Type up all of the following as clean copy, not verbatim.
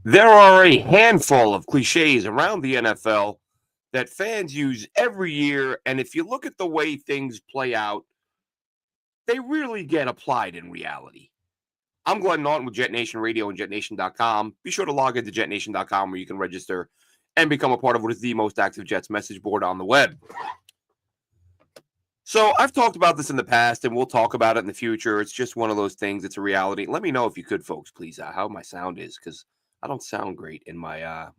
There are a handful of cliches around the NFL that fans use every year, and if you look at the way things play out, they really get applied in reality. I'm Glenn Naughton with Jet Nation Radio and JetNation.com. Be sure to log into JetNation.com where you can register and become a part of what is the most active Jets message board on the web. So I've talked about this in the past, and we'll talk about it in the future. It's just one of those things. It's a reality. Let me know if you could, folks, please, how my sound is, because I don't sound great in my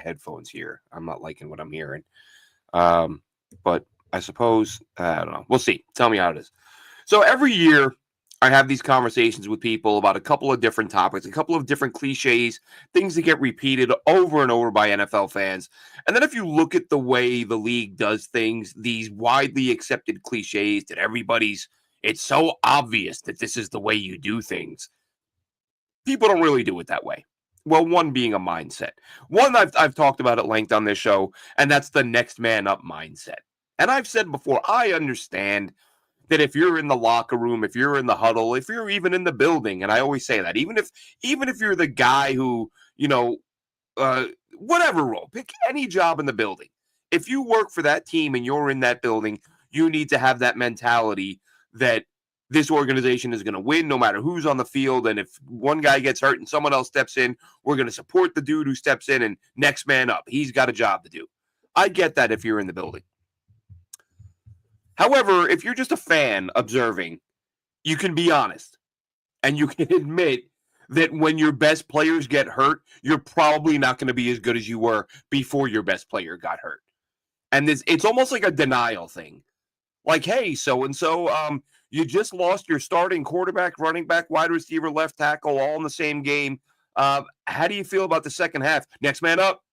headphones here. I'm not liking what I'm hearing. But I suppose I don't know. We'll see. Tell me how it is. So every year I have these conversations with people about a couple of different topics, a couple of different cliches, things that get repeated over and over by NFL fans. And then if you look at the way the league does things, these widely accepted cliches that it's so obvious that this is the way you do things. People don't really do it that way. Well, one being a mindset. One I've talked about at length on this show, and that's the next man up mindset. And I've said before, I understand that if you're in the locker room, if you're in the huddle, if you're even in the building, and I always say that, even if you're the guy who, whatever role, pick any job in the building. If you work for that team and you're in that building, you need to have that mentality that this organization is going to win no matter who's on the field. And if one guy gets hurt and someone else steps in, we're going to support the dude who steps in and next man up. He's got a job to do. I get that if you're in the building. However, if you're just a fan observing, you can be honest and you can admit that when your best players get hurt, you're probably not going to be as good as you were before your best player got hurt. And it's almost like a denial thing. Like, hey, so-and-so, you just lost your starting quarterback, running back, wide receiver, left tackle, all in the same game. How do you feel about the second half? Next man up.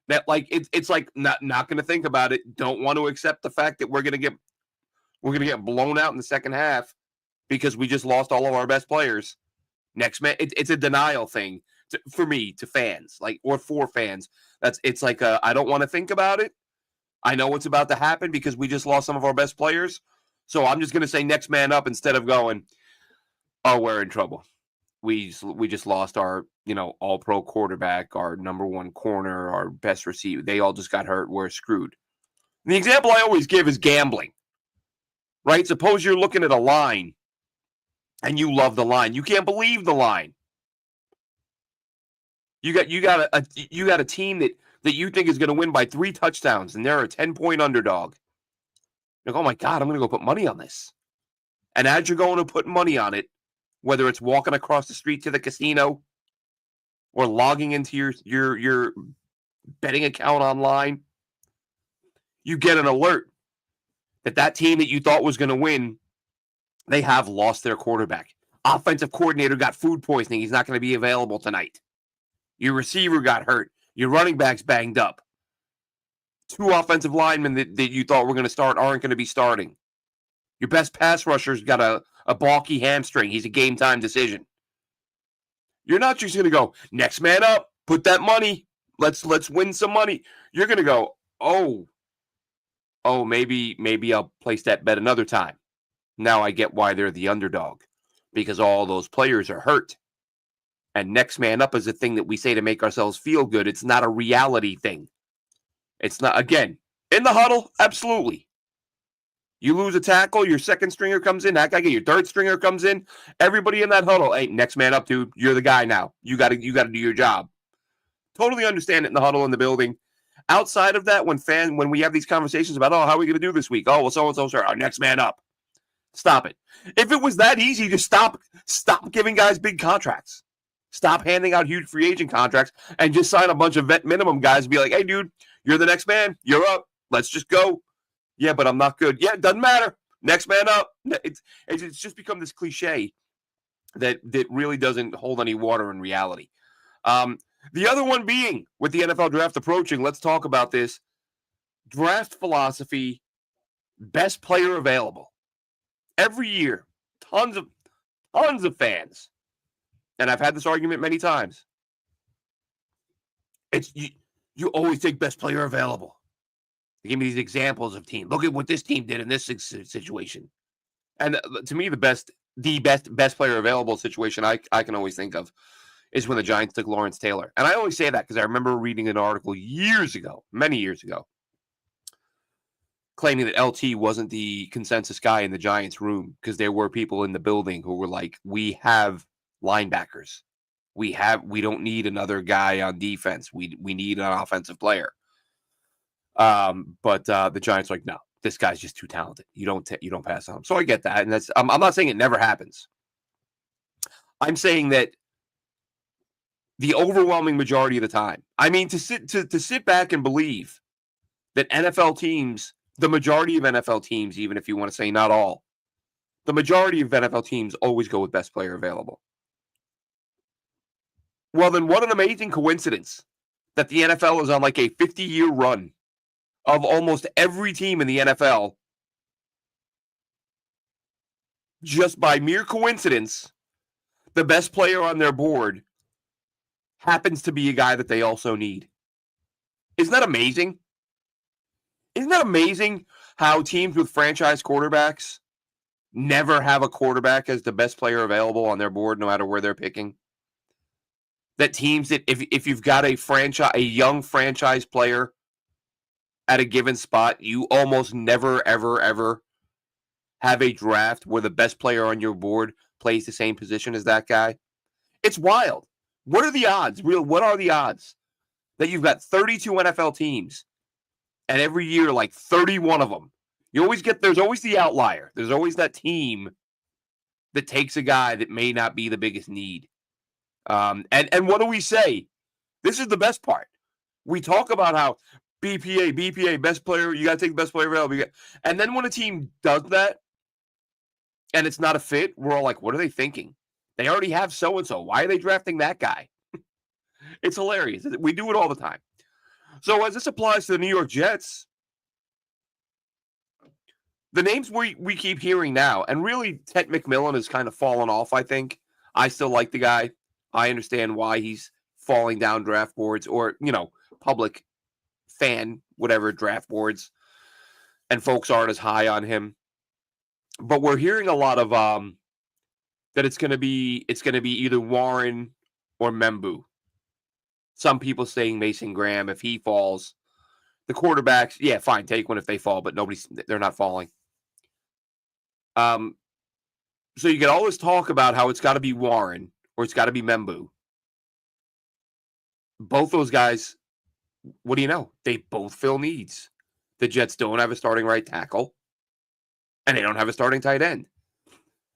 That it's like not going to think about it. Don't want to accept the fact that we're going to get blown out in the second half because we just lost all of our best players. Next man, it's a denial thing for me, to fans, or for fans. It's like I don't want to think about it. I know what's about to happen because we just lost some of our best players. So I'm just going to say next man up instead of going, oh, we're in trouble. We just lost our, all pro quarterback, our number one corner, our best receiver. They all just got hurt. We're screwed. And the example I always give is gambling, right? Suppose you're looking at a line and you love the line. You can't believe the line. You got a team that you think is going to win by 3 touchdowns, and they're a 10-point underdog. You're like, oh my God, I'm going to go put money on this. And as you're going to put money on it, whether it's walking across the street to the casino or logging into your betting account online, you get an alert that team that you thought was going to win, they have lost their quarterback. Offensive coordinator got food poisoning. He's not going to be available tonight. Your receiver got hurt. Your running back's banged up. 2 offensive linemen that you thought were going to start aren't going to be starting. Your best pass rusher's got a balky hamstring. He's a game time decision. You're not just going to go, next man up, put that money. Let's win some money. You're going to go, oh, maybe I'll place that bet another time. Now I get why they're the underdog, because all those players are hurt. And next man up is a thing that we say to make ourselves feel good. It's not a reality thing. It's not, again, in the huddle, absolutely. You lose a tackle, your second stringer comes in, that guy, your third stringer comes in, everybody in that huddle, hey, next man up, dude, you're the guy now. You got to do your job. Totally understand it in the huddle in the building. Outside of that, when we have these conversations about, how are we going to do this week? Oh, well, so-and-so, sir, our next man up. Stop it. If it was that easy, just stop giving guys big contracts. Stop handing out huge free agent contracts and just sign a bunch of vet minimum guys and be like, hey, dude, you're the next man. You're up. Let's just go. Yeah, but I'm not good. Yeah, it doesn't matter. Next man up. It's just become this cliche that really doesn't hold any water in reality. The other one being, with the NFL draft approaching, let's talk about this. Draft philosophy, best player available. Every year, tons of fans. And I've had this argument many times. It's you always take best player available. They give me these examples of teams. Look at what this team did in this situation. And to me, the best player available situation I can always think of is when the Giants took Lawrence Taylor. And I always say that because I remember reading an article years ago, many years ago, claiming that LT wasn't the consensus guy in the Giants room because there were people in the building who were like, we have linebackers. We don't need another guy on defense. We need an offensive player. But the Giants are like, no, this guy's just too talented. You don't pass on him. So I get that. And I'm not saying it never happens. I'm saying that the overwhelming majority of the time, I mean, to sit back and believe that NFL teams, the majority of NFL teams, even if you want to say not all, the majority of NFL teams always go with best player available. Well, then what an amazing coincidence that the NFL is on like a 50-year run of almost every team in the NFL, just by mere coincidence, the best player on their board happens to be a guy that they also need. Isn't that amazing? Isn't that amazing how teams with franchise quarterbacks never have a quarterback as the best player available on their board, no matter where they're picking? That teams that if you've got a young franchise player at a given spot, you almost never, ever, ever have a draft where the best player on your board plays the same position as that guy. It's wild. What are the odds? What are the odds that you've got 32 NFL teams and every year, like 31 of them, there's always the outlier. There's always that team that takes a guy that may not be the biggest need. And what do we say? This is the best part. We talk about how BPA, best player, you got to take the best player available. And then when a team does that and it's not a fit, we're all like, what are they thinking? They already have so-and-so. Why are they drafting that guy? It's hilarious. We do it all the time. So as this applies to the New York Jets, the names we keep hearing now, and really Ted McMillan has kind of fallen off, I think. I still like the guy. I understand why he's falling down draft boards or, public fan, whatever, draft boards. And folks aren't as high on him. But we're hearing a lot of that it's gonna be either Warren or Membu. Some people saying Mason Graham if he falls. The quarterbacks, yeah, fine, take one if they fall, but they're not falling. So you get all this talk about how it's got to be Warren or it's got to be Membu. Both those guys, what do you know? They both fill needs. The Jets don't have a starting right tackle, and they don't have a starting tight end.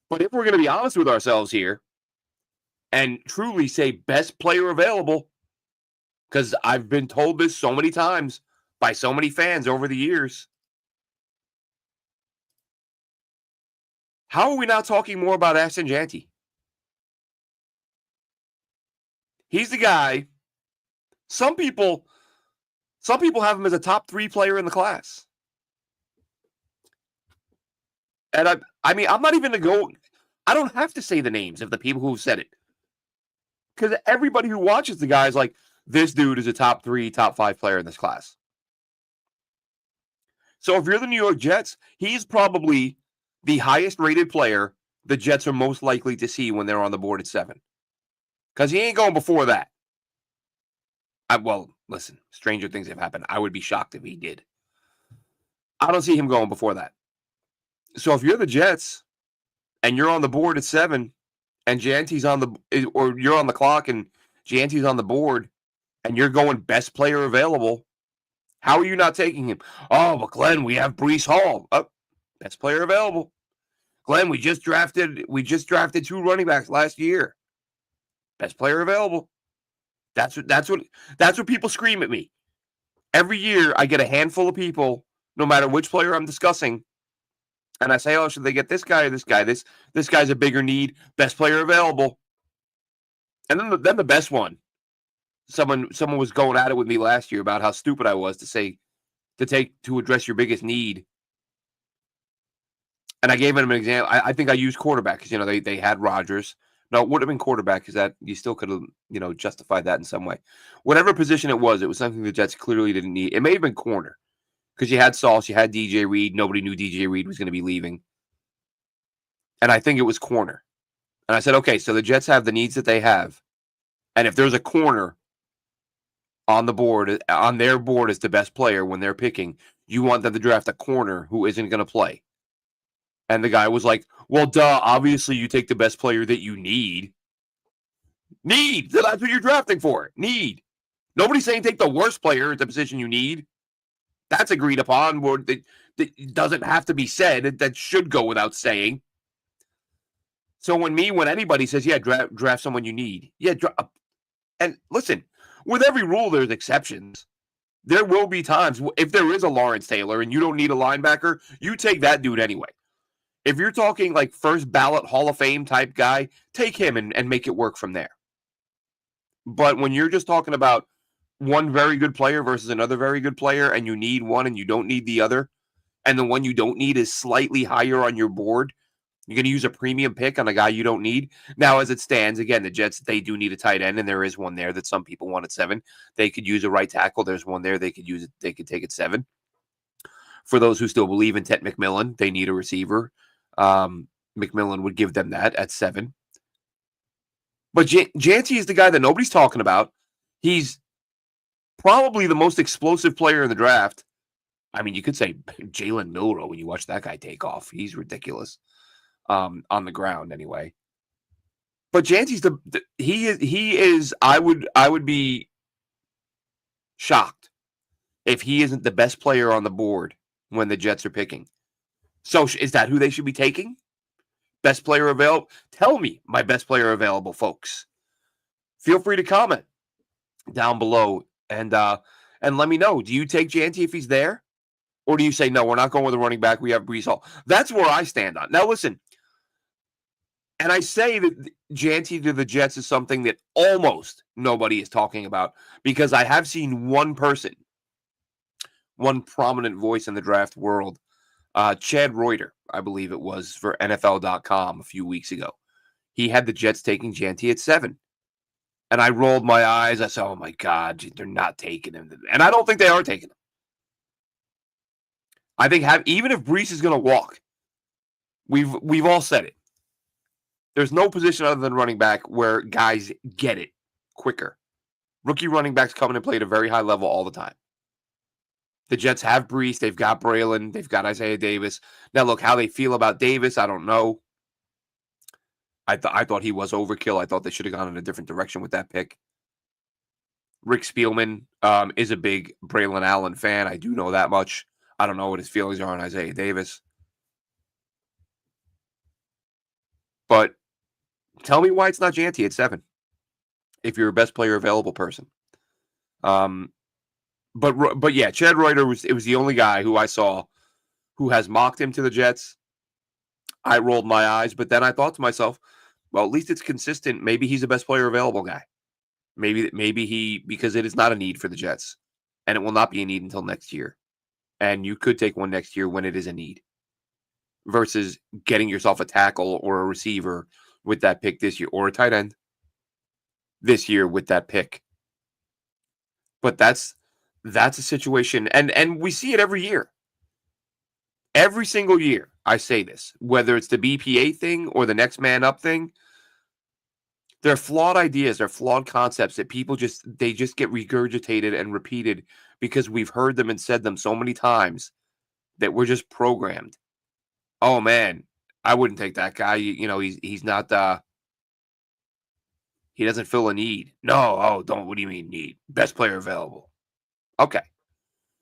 But if we're going to be honest with ourselves here and truly say best player available, because I've been told this so many times by so many fans over the years, how are we not talking more about Ashton Janty? He's the guy. Some people have him as a top 3 player in the class. And I mean, I'm not even going to go. I don't have to say the names of the people who've said it. Because everybody who watches the guy is like, this dude is a top 3, top 5 player in this class. So if you're the New York Jets, he's probably the highest rated player the Jets are most likely to see when they're on the board at 7. Because he ain't going before that. Well, listen, stranger things have happened. I would be shocked if he did. I don't see him going before that. So if you're the Jets and you're on the board at 7 and Janty's or you're on the clock and Janty's on the board and you're going best player available, how are you not taking him? Oh, but Glenn, we have Breece Hall. Oh, best player available. Glenn, we just drafted 2 running backs last year. Best player available. That's what people scream at me. Every year I get a handful of people, no matter which player I'm discussing, and I say, oh, should they get this guy or this guy? This guy's a bigger need. Best player available. And then the best one. Someone was going at it with me last year about how stupid I was to address your biggest need. And I gave him an example. I think I used quarterback because, they had Rodgers. No, it would have been quarterback because that you still could have, justified that in some way. Whatever position it was something the Jets clearly didn't need. It may have been corner because you had Sauce, you had DJ Reed. Nobody knew DJ Reed was going to be leaving. And I think it was corner. And I said, okay, so the Jets have the needs that they have. And if there's a corner on the board, on their board as the best player when they're picking, you want them to draft a corner who isn't going to play. And the guy was like, well, duh, obviously you take the best player that you need. Need. So that's what you're drafting for. Need. Nobody's saying take the worst player at the position you need. That's agreed upon. That doesn't have to be said. That should go without saying. So when anybody says, yeah, draft someone you need. Yeah, and listen, with every rule, there's exceptions. There will be times if there is a Lawrence Taylor and you don't need a linebacker, you take that dude anyway. If you're talking like first ballot Hall of Fame type guy, take him and make it work from there. But when you're just talking about one very good player versus another very good player, and you need one and you don't need the other, and the one you don't need is slightly higher on your board, you're going to use a premium pick on a guy you don't need. Now, as it stands, again, the Jets, they do need a tight end, and there is one there that some people want at 7. They could use a right tackle. There's one there. They could use it. They could take it 7. For those who still believe in Ted McMillan, they need a receiver. McMillan would give them that at 7. But Janty is the guy that nobody's talking about. He's probably the most explosive player in the draft. I mean, you could say Jalen Milroe when you watch that guy take off. He's ridiculous. On the ground anyway. But Janty's he is I would be shocked if he isn't the best player on the board when the Jets are picking. So is that who they should be taking? Best player available? Tell me my best player available, folks. Feel free to comment down below and let me know. Do you take Janty if he's there? Or do you say, no, we're not going with a running back. We have Breece Hall. That's where I stand on. Now, listen. And I say that Janty to the Jets is something that almost nobody is talking about because I have seen one person, one prominent voice in the draft world, Chad Reuter, I believe it was, for NFL.com a few weeks ago. He had the Jets taking Janty at 7. And I rolled my eyes. I said, oh, my God, they're not taking him. And I don't think they are taking him. I think even if Breece is going to walk, we've all said it. There's no position other than running back where guys get it quicker. Rookie running backs come in and play at a very high level all the time. The Jets have Breece. They've got Braylon. They've got Isaiah Davis. Now, look, how they feel about Davis, I don't know. I thought he was overkill. I thought they should have gone in a different direction with that pick. Rick Spielman is a big Braylon Allen fan. I do know that much. I don't know what his feelings are on Isaiah Davis. But tell me why it's not Janty at 7 if you're a best player available person. But yeah, Chad Reuter was the only guy who I saw who has mocked him to the Jets. I rolled my eyes, but then I thought to myself, well, at least it's consistent. Maybe he's the best player available guy. Maybe because it is not a need for the Jets, and it will not be a need until next year. And you could take one next year when it is a need versus getting yourself a tackle or a receiver with that pick this year or a tight end this year with that pick. But that's a situation. And we see it every year. Every single year, I say this, whether it's the BPA thing or the next man up thing, they're flawed ideas, they're flawed concepts that people just get regurgitated and repeated because we've heard them and said them so many times that we're just programmed. Oh man, I wouldn't take that guy. He's not he doesn't fill a need. No, what do you mean need? Best player available. Okay.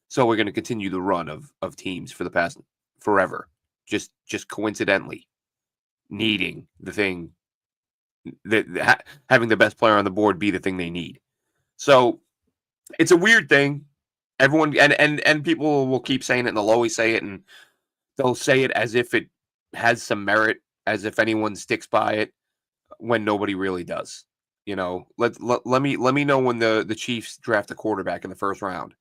So we're going to continue the run of teams for the past forever. Just coincidentally needing the thing that having the best player on the board be the thing they need. So it's a weird thing. Everyone and people will keep saying it and they'll always say it and they'll say it as if it has some merit, as if anyone sticks by it when nobody really does. Let me know when the Chiefs draft a quarterback in the first round.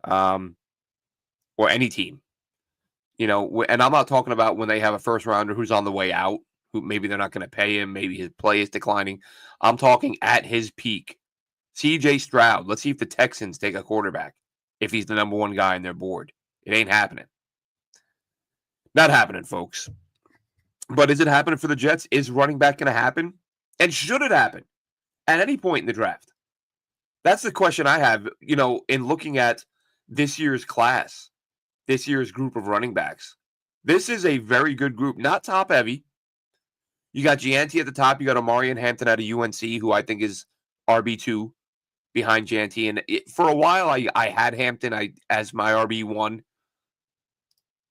Or any team. And I'm not talking about when they have a first rounder who's on the way out, who maybe they're not going to pay him, maybe his play is declining. I'm talking at his peak. CJ Stroud, let's see if the Texans take a quarterback if he's the number one guy on their board. It ain't happening. Not happening, folks. But is it happening for the Jets? Is running back going to happen? And should it happen? at any point in the draft? That's the question I have, in looking at this year's class, this year's group of running backs. This is a very good group, not top heavy. You got Gianti at the top. You got Omari and Hampton out of UNC, who I think is RB2 behind Gianti. And for a while, I had Hampton as my RB1.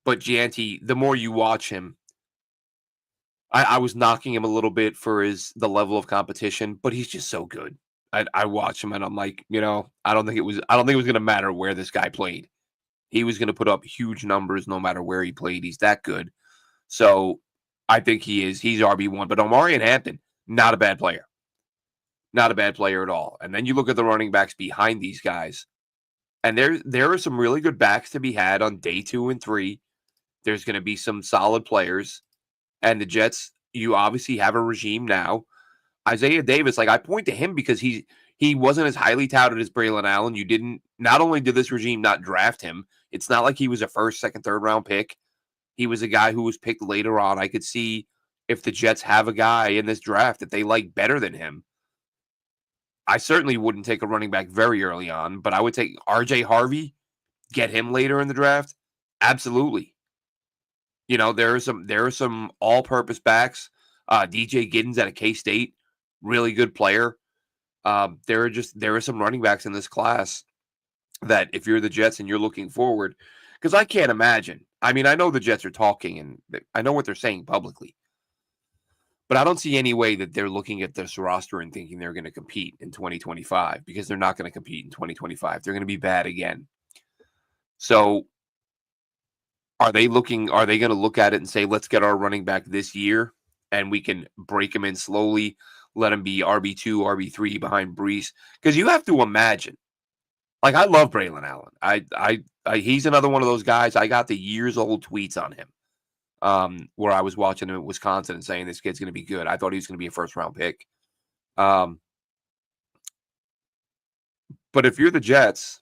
But Gianti, the more you watch him, I was knocking him a little bit for the level of competition, but he's just so good. I watch him and I'm like, I don't think it was going to matter where this guy played. He was going to put up huge numbers no matter where he played. He's that good. So I think he's RB1. But Omari and Hampton, not a bad player. Not a bad player at all. And then you look at the running backs behind these guys, and there are some really good backs to be had on day 2 and 3. There's going to be some solid players. And the Jets, you obviously have a regime now. Isaiah Davis, I point to him because he wasn't as highly touted as Braylon Allen. Not only did this regime not draft him, it's not like he was a first, second, third round pick. He was a guy who was picked later on. I could see if the Jets have a guy in this draft that they like better than him. I certainly wouldn't take a running back very early on, but I would take RJ Harvey, get him later in the draft. Absolutely. There are some all-purpose backs. DJ Giddens out of K-State, really good player. There are some running backs in this class that if you're the Jets and you're looking forward, because I can't imagine. I mean, I know the Jets are talking and I know what they're saying publicly, but I don't see any way that they're looking at this roster and thinking they're going to compete in 2025, because they're not going to compete in 2025. They're going to be bad again. So are they going to look at it and say, let's get our running back this year and we can break him in slowly, let him be RB2, RB3 behind Brees? Because you have to imagine, I love Braylon Allen. He's another one of those guys. I got the years old tweets on him where I was watching him at Wisconsin and saying this kid's going to be good. I thought he was going to be a first round pick. But if you're the Jets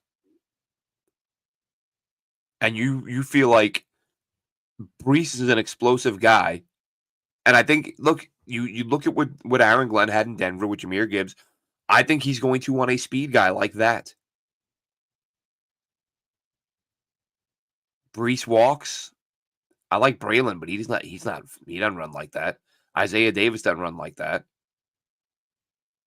and you feel like Brees is an explosive guy, and I think, look, you look at what Aaron Glenn had in Denver with Jahmyr Gibbs, I think he's going to want a speed guy like that. Brees walks. I like Braylon, but he doesn't run like that. Isaiah Davis doesn't run like that.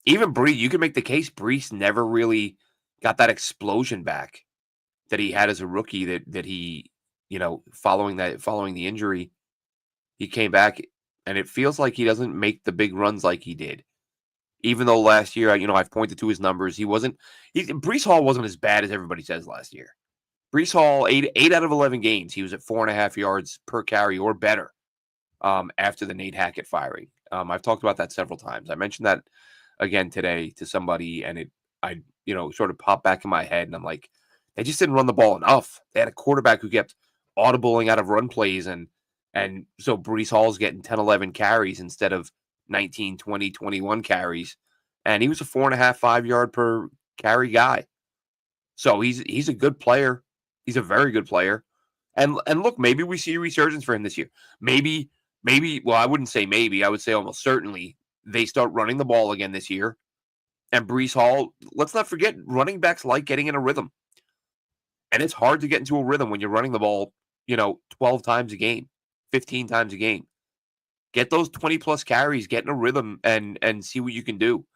Even Brees, you can make the case Brees never really got that explosion back that he had as a rookie, that he, following the injury, he came back and it feels like he doesn't make the big runs like he did. Even though last year, I've pointed to his numbers. Brees Hall wasn't as bad as everybody says last year. Brees Hall, 8 out of 11 games, he was at 4.5 yards per carry or better after the Nate Hackett firing. I've talked about that several times. I mentioned that again today to somebody, and I sort of popped back in my head, and I'm like, they just didn't run the ball enough. They had a quarterback who kept audibling out of run plays, and so Brees Hall's getting 10, 11 carries instead of 19, 20, 21 carries, and he was a 4.5, 5 yard per carry guy. So he's a good player. He's a very good player. And look, maybe we see a resurgence for him this year. Maybe, well, I wouldn't say maybe. I would say almost certainly they start running the ball again this year. And Brees Hall, let's not forget, running backs like getting in a rhythm. And it's hard to get into a rhythm when you're running the ball, 12 times a game, 15 times a game. Get those 20-plus carries, get in a rhythm, and see what you can do.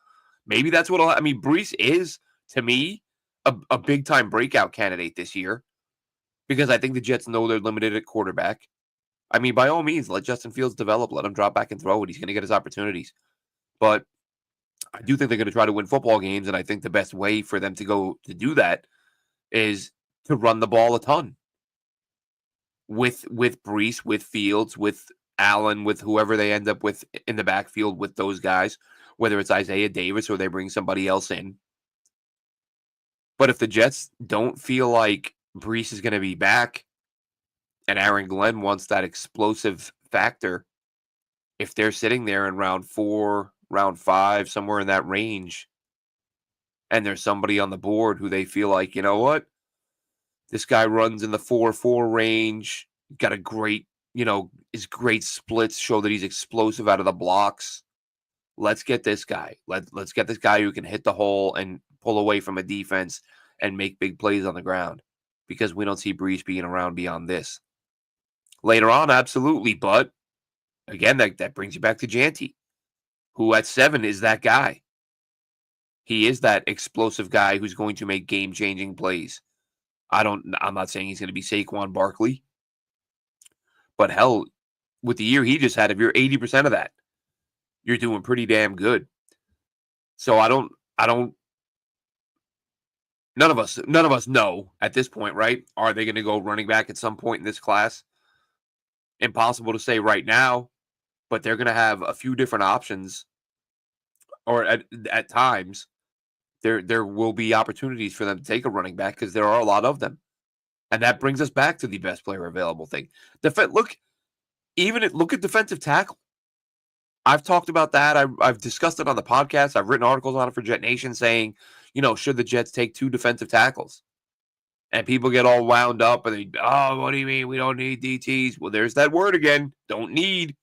Maybe that's Brees is, to me, a big-time breakout candidate this year, because I think the Jets know they're limited at quarterback. By all means, let Justin Fields develop. Let him drop back and throw it. He's going to get his opportunities. But I do think they're going to try to win football games, and I think the best way for them to do that is to run the ball a ton. With Brees, with Fields, with Allen, with whoever they end up with in the backfield with those guys, whether it's Isaiah Davis or they bring somebody else in. But if the Jets don't feel like Brees is going to be back and Aaron Glenn wants that explosive factor, if they're sitting there in round 4, round 5, somewhere in that range, and there's somebody on the board who they feel like, you know what, this guy runs in the 4.4 range, got a great, his great splits show that he's explosive out of the blocks. Let's get this guy. Let's get this guy who can hit the hole and pull away from a defense and make big plays on the ground, because we don't see Brees being around beyond this. Later on, absolutely, but again, that brings you back to Janty, who at 7 is that guy. He is that explosive guy who's going to make game-changing plays. I'm not saying he's going to be Saquon Barkley, but hell, with the year he just had, if you're 80% of that, you're doing pretty damn good. So I don't none of us know at this point, right? Are they going to go running back at some point in this class? Impossible to say right now, but they're going to have a few different options, or at times there will be opportunities for them to take a running back because there are a lot of them. And that brings us back to the best player available thing. Look at defensive tackle. I've talked about that. I've discussed it on the podcast. I've written articles on it for Jet Nation saying, should the Jets take 2 defensive tackles? And people get all wound up and what do you mean we don't need DTs? Well, there's that word again. Don't need.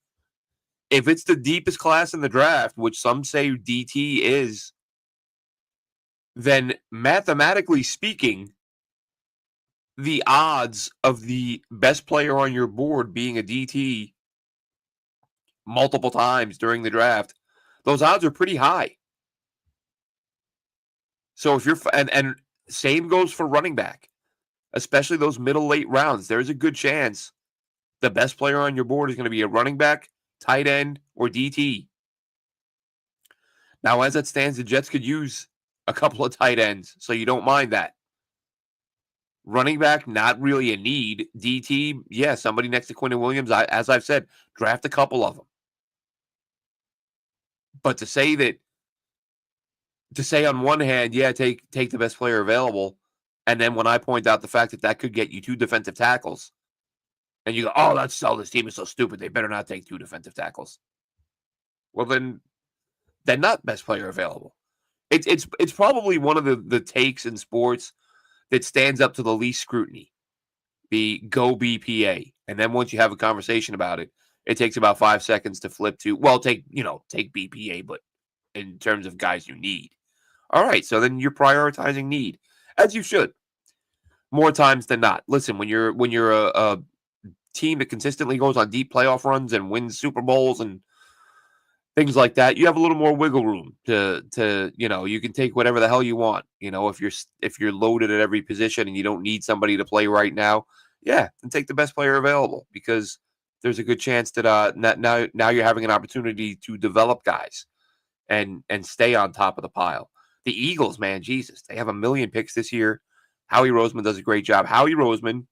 If it's the deepest class in the draft, which some say DT is, then mathematically speaking, the odds of the best player on your board being a DT multiple times during the draft, those odds are pretty high. So if you're and same goes for running back, especially those middle late rounds. There's a good chance the best player on your board is going to be a running back, tight end, or DT. Now, as it stands, the Jets could use a couple of tight ends, so you don't mind that. Running back, not really a need. DT, yeah, somebody next to Quentin Williams. As I've said, draft a couple of them. But to say on one hand, yeah, take the best player available, and then when I point out the fact that could get you 2 defensive tackles, and you go, this team is so stupid, they better not take 2 defensive tackles. Well, then not best player available. It's probably one of the takes in sports that stands up to the least scrutiny. The go BPA. And then once you have a conversation about it, it takes about 5 seconds to flip to, take BPA, but in terms of guys you need. All right, so then you're prioritizing need, as you should, more times than not. Listen, when you're a team that consistently goes on deep playoff runs and wins Super Bowls and things like that, you have a little more wiggle room to you can take whatever the hell you want. If you're loaded at every position and you don't need somebody to play right now, yeah, then take the best player available, because there's a good chance that now you're having an opportunity to develop guys and stay on top of the pile. The Eagles, man, Jesus, they have 1 million picks this year. Howie Roseman does a great job. Howie Roseman,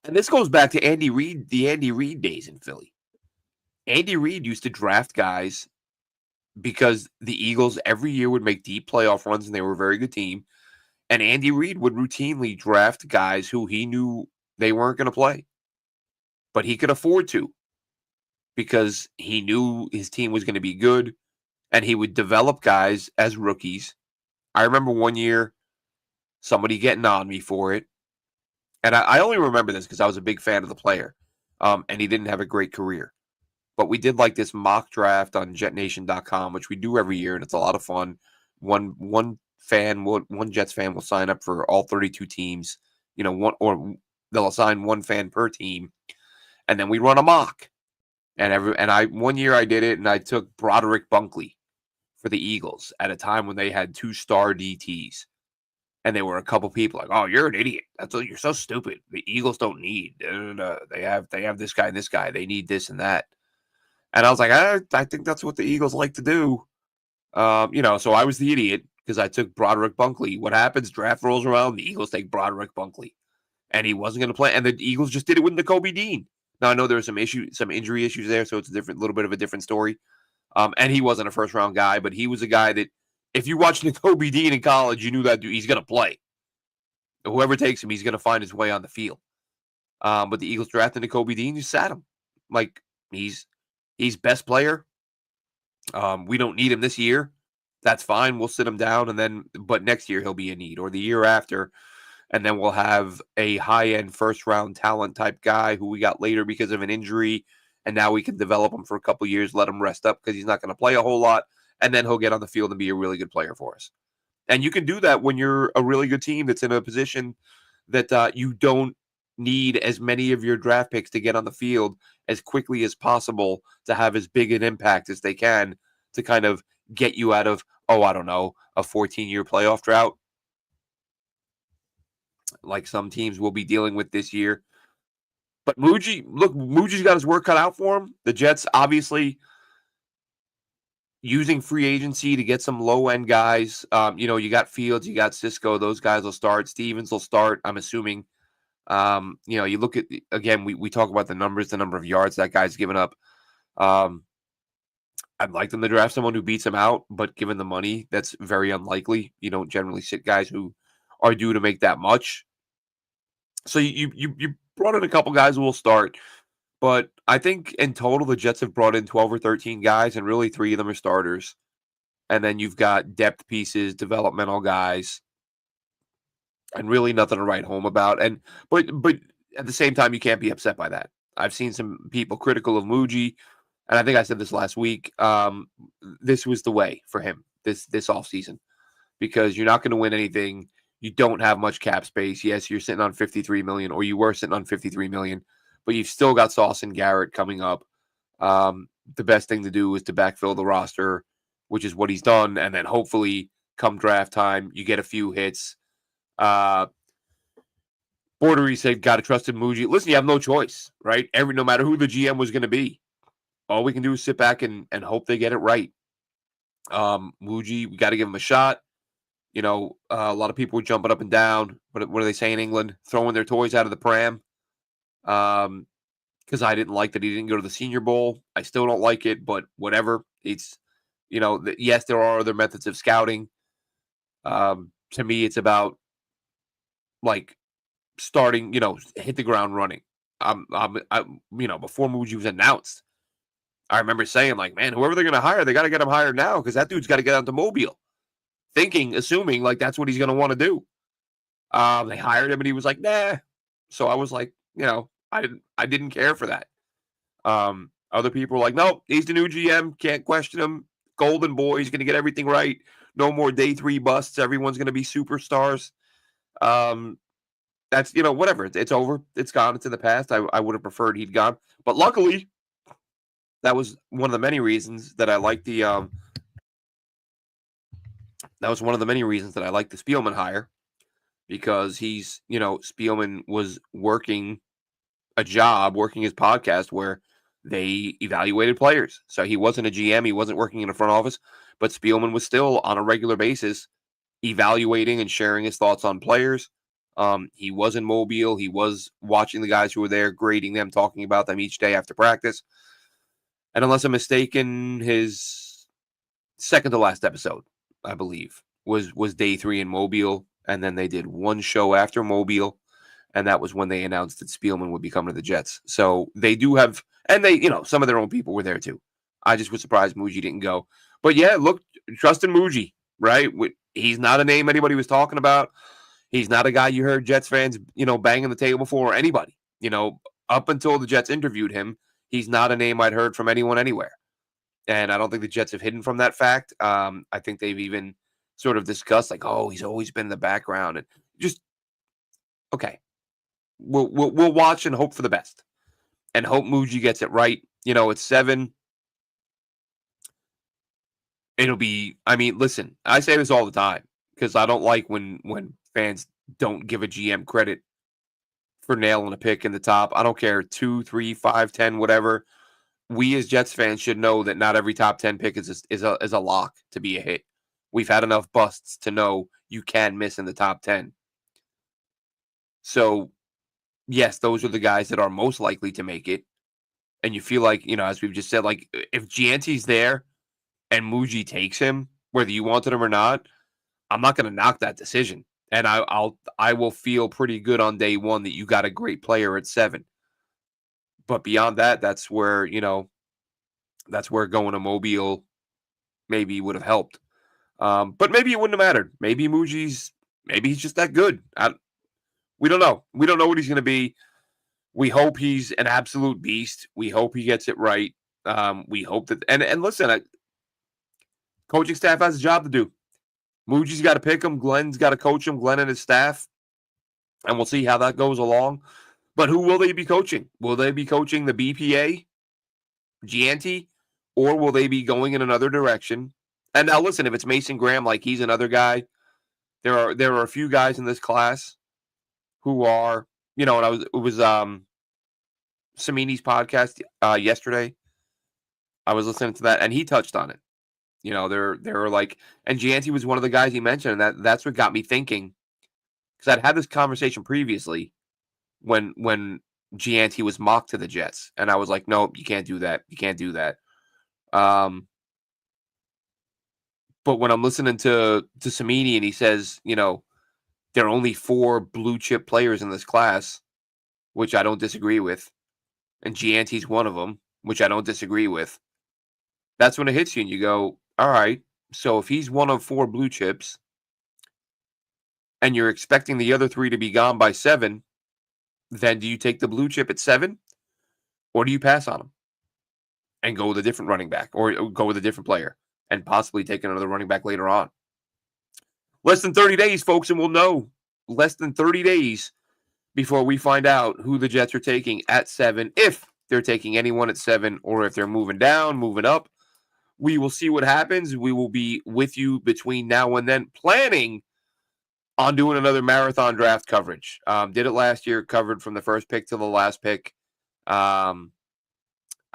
and this goes back to Andy Reid, the Andy Reid days in Philly. Andy Reid used to draft guys because the Eagles every year would make deep playoff runs and they were a very good team. And Andy Reid would routinely draft guys who he knew they weren't going to play, but he could afford to, because he knew his team was going to be good, and he would develop guys as rookies. I remember one year somebody getting on me for it. And I only remember this because I was a big fan of the player, and he didn't have a great career. But we did like this mock draft on jetnation.com, which we do every year, and it's a lot of fun. One Jets fan will sign up for all 32 teams, they'll assign one fan per team, and then we run a mock. One year I did it, and I took Broderick Bunkley for the Eagles at a time when they had 2-star DTs. And there were a couple people like, "Oh, you're an idiot. You're so stupid. The Eagles don't need. They have this guy and this guy. They need this and that." And I was like, I think that's what the Eagles like to do. So I was the idiot because I took Broderick Bunkley. What happens? Draft rolls around, the Eagles take Broderick Bunkley, and he wasn't going to play. And the Eagles just did it with Nakobe Dean. Now I know there were some injury issues there, so it's a little bit of a different story. And he wasn't a first round guy, but he was a guy that if you watched Nakobe Dean in college, you knew that dude, he's going to play. Whoever takes him, he's going to find his way on the field. But the Eagles drafted Nakobe Dean, you sat him. Like, he's best player. We don't need him this year. That's fine. We'll sit him down, but next year he'll be a need, or the year after, and then we'll have a high-end first-round talent type guy who we got later because of an injury, and now we can develop him for a couple years, let him rest up because he's not going to play a whole lot, and then he'll get on the field and be a really good player for us. And you can do that when you're a really good team that's in a position that you don't need as many of your draft picks to get on the field as quickly as possible to have as big an impact as they can to kind of get you out of, oh, I don't know, a 14-year playoff drought like some teams will be dealing with this year. But Muji's got his work cut out for him. The Jets obviously using free agency to get some low-end guys. You got Fields, you got Cisco. Those guys will start. Stevens will start, I'm assuming. You look at, again, we talk about the numbers, the number of yards that guy's given up. I'd like them to draft someone who beats him out, but given the money, that's very unlikely. You don't generally sit guys who are due to make that much. So you brought in a couple guys who will start, but I think in total the Jets have brought in 12 or 13 guys, and really 3 of them are starters. And then you've got depth pieces, developmental guys, and really nothing to write home about. But at the same time, you can't be upset by that. I've seen some people critical of Muji, and I think I said this last week. This was the way for him this offseason, because you're not going to win anything. You don't have much cap space. Yes, you're sitting on $53 million, or you were sitting on $53 million, but you've still got Sauce and Garrett coming up. The best thing to do is to backfill the roster, which is what he's done, and then hopefully come draft time, you get a few hits. Bordery said, got to trust in Muji. Listen, you have no choice, right? No matter who the GM was going to be, all we can do is sit back and hope they get it right. Muji, we got to give him a shot. A lot of people were jumping up and down. What do they say in England? Throwing their toys out of the pram. Because I didn't like that he didn't go to the Senior Bowl. I still don't like it, but whatever. It's, yes, there are other methods of scouting. To me, it's about like starting, hit the ground running. Before Muji was announced, I remember saying, like, man, whoever they're going to hire, they got to get him hired now because that dude's got to get out to Mobile. Assuming like that's what he's going to want to do. They hired him and he was like, nah. So I was like, I didn't care for that. Other people were like, no, he's the new GM. Can't question him. Golden boy. He's going to get everything right. No more day 3 busts. Everyone's going to be superstars. That's, whatever. It's over. It's gone. It's in the past. I would have preferred he'd gone. But luckily, that was one of the many reasons that I liked the Spielman hire, because he's, Spielman was working his podcast where they evaluated players. So he wasn't a GM. He wasn't working in a front office, but Spielman was still on a regular basis evaluating and sharing his thoughts on players. He was in Mobile. He was watching the guys who were there, grading them, talking about them each day after practice. And unless I'm mistaken, his second to last episode, I believe, was day 3 in Mobile. And then they did one show after Mobile. And that was when they announced that Spielman would be coming to the Jets. So they do have, and they, some of their own people were there too. I just was surprised Muji didn't go. But yeah, look, trust in Muji, right? He's not a name anybody was talking about. He's not a guy you heard Jets fans, banging the table for, or anybody. Up until the Jets interviewed him, he's not a name I'd heard from anyone anywhere. And I don't think the Jets have hidden from that fact. I think they've even sort of discussed, like, oh, he's always been in the background. And just, okay. We'll watch and hope for the best. And hope Muji gets it right. It's 7. It'll be, listen, I say this all the time because I don't like when fans don't give a GM credit for nailing a pick in the top. I don't care, 2, 3, 5, 10, whatever. We as Jets fans should know that not every top 10 pick is a lock to be a hit. We've had enough busts to know you can miss in the top 10. So, yes, those are the guys that are most likely to make it. And you feel like, as we've just said, like, if Gianti's there and Muji takes him, whether you wanted him or not, I'm not going to knock that decision. And I will feel pretty good on day 1 that you got a great player at 7. But beyond that, that's where going to Mobile maybe would have helped. But maybe it wouldn't have mattered. Maybe he's just that good. We don't know. We don't know what he's going to be. We hope he's an absolute beast. We hope he gets it right. We hope that, and listen, coaching staff has a job to do. Muji's got to pick him. Glenn's got to coach him. Glenn and his staff, and we'll see how that goes along. But who will they be coaching? Will they be coaching the BPA, Gianti, or will they be going in another direction? And now, listen, if it's Mason Graham, like he's another guy, there are a few guys in this class who are, and it was Samini's podcast yesterday. I was listening to that, and he touched on it. There are like, and Gianti was one of the guys he mentioned, and that's what got me thinking, because I'd had this conversation previously when Gianti was mocked to the Jets, and I was like, no, you can't do that. You can't do that. But when I'm listening to Samini and he says, there are only 4 blue chip players in this class, which I don't disagree with, and Gianti's one of them, which I don't disagree with. That's when it hits you and you go, all right, so if he's one of 4 blue chips and you're expecting the other 3 to be gone by 7, then do you take the blue chip at 7 or do you pass on him and go with a different running back or go with a different player and possibly take another running back later on? Less than 30 days, folks, and we'll know. Less than 30 days before we find out who the Jets are taking at 7, if they're taking anyone at 7 or if they're moving down, moving up. We will see what happens. We will be with you between now and then, planning on doing another marathon draft coverage. Did it last year, covered from the first pick to the last pick. I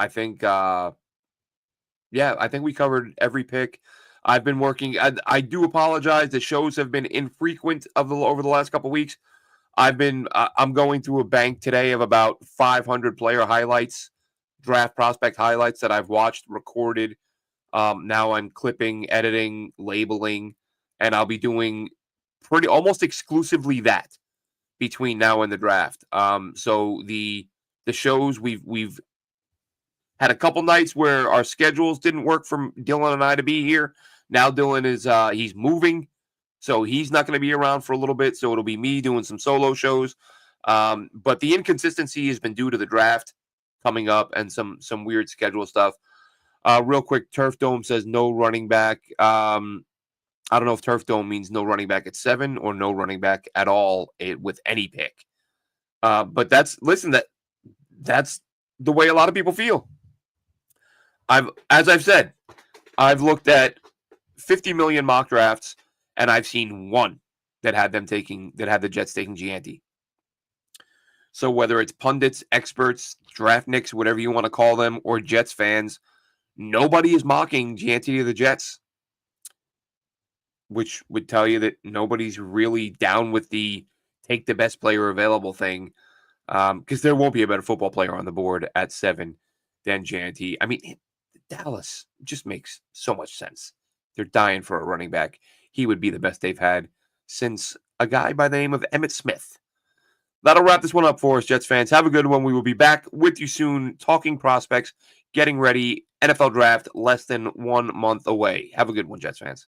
think we covered every pick. I've been working. I do apologize. The shows have been infrequent over the last couple of weeks. I'm going through a bank today of about 500 player highlights, draft prospect highlights that I've watched, recorded. Now I'm clipping, editing, labeling, and I'll be doing almost exclusively that between now and the draft. So the shows we've had a couple nights where our schedules didn't work for Dylan and I to be here. Now Dylan is he's moving, so he's not going to be around for a little bit. So it'll be me doing some solo shows. But the inconsistency has been due to the draft coming up and some weird schedule stuff. Real quick, Turf Dome says no running back. I don't know if Turf Dome means no running back at 7 or no running back at all with any pick. But that's the way a lot of people feel. As I've said, I've looked at 50 million mock drafts, and I've seen one that had the Jets taking Gianti. So whether it's pundits, experts, draftniks, whatever you want to call them, or Jets fans, nobody is mocking Gianti to the Jets, which would tell you that nobody's really down with the take the best player available thing, because there won't be a better football player on the board at 7 than Gianti. I mean, Dallas just makes so much sense. They're dying for a running back. He would be the best they've had since a guy by the name of Emmitt Smith. That'll wrap this one up for us, Jets fans. Have a good one. We will be back with you soon, talking prospects, getting ready. NFL draft less than 1 month away. Have a good one, Jets fans.